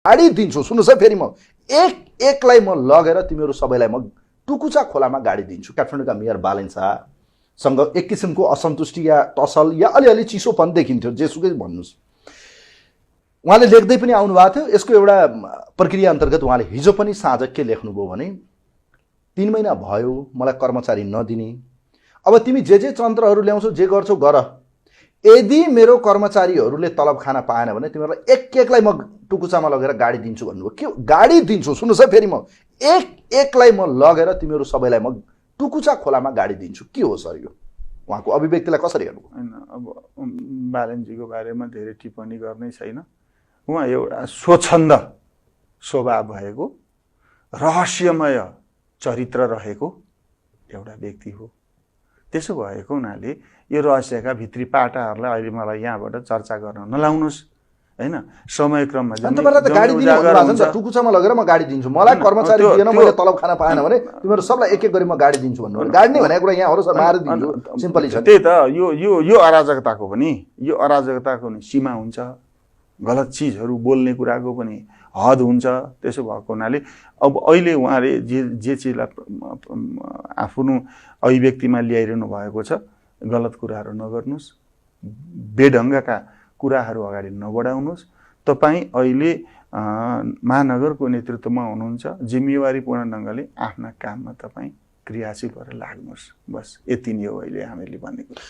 गाडी दिन्छु। सुन्नुहोस् है, फेरि म एकलाई म लगेर तिमीहरू सबैलाई म टुकुचा खोलामा गाडी दिन्छु। काठमाडौँका मेयर बालेन शाहसँग एक किसिमको असन्तुष्टि या टसल या अलिअलि चिसोपन देखिन्थ्यो, जेसुकै भन्नुहोस्। उहाँले लेख्दै पनि आउनु भएको थियो। यसको एउटा प्रक्रिया अन्तर्गत उहाँले हिजो पनि साँझ के लेख्नुभयो भने 3 महिना भयो मलाई कर्मचारी नदिने, अब तिमी जे तन्त्रहरू ल्याउँछौ जे गर्छौ गर, यदि मेरो कर्मचारीहरूले तलब खान पाएन भने तिमीहरूलाई एकलाई म टुकुचामा लगेर गाडी दिन्छु भन्नुभयो। के गाडी दिन्छु? सुन्नुहोस् है, फेरि म एकलाई म लगेर तिमीहरू सबैलाई म टुकुचा खोलामा गाडी दिन्छु। के हो सर यो? उहाँको अभिव्यक्तिलाई कसरी हेर्नु? हैन, अब बालेनजीको बारेमा धेरै टिप्पणी गर्नै छैन। उहाँ एउटा स्वच्छन्द स्वभाव भएको, रहस्यमय चरित्र रहेको एउटा व्यक्ति हो। त्यसो भएको हुनाले यो रहस्यका भित्री पाटाहरूलाई अहिले मलाई यहाँबाट चर्चा गर्न नलाउनुहोस् हैन। समयक्रममा गाडी दिनु टुकुचामा लगेर म गाडी दिन्छु, मलाई कर्मचारी दिएन, मैले तलब खान पाएन भने तिमीहरू सबलाई एक गरी म गाडी दिन्छु भन्नु। गाडी नै भनेको कुरा यहाँ हो सर, मारेर दिन्छु, सिम्पली छ। त्यही त यो अराजकताको पनि सीमा हुन्छ। गलत चिजहरू बोल्ने कुराको पनि हद हुन्छ। त्यसो भएको हुनाले अब अहिले उहाँले जे चिजलाई आफ्नो अभिव्यक्तिमा ल्याइरहनु भएको छ, गलत कुराहरू नगर्नुहोस्, बेढङ्गका कुराहरू अगाडि नबढाउनुहोस्। तपाईँ अहिले महानगरको नेतृत्वमा हुनुहुन्छ, जिम्मेवारीपूर्ण ढङ्गले आफ्ना काममा तपाईँ क्रियाशील भएर लाग्नुहोस्। बस यति नै हो अहिले हामीले भन्ने कुरा।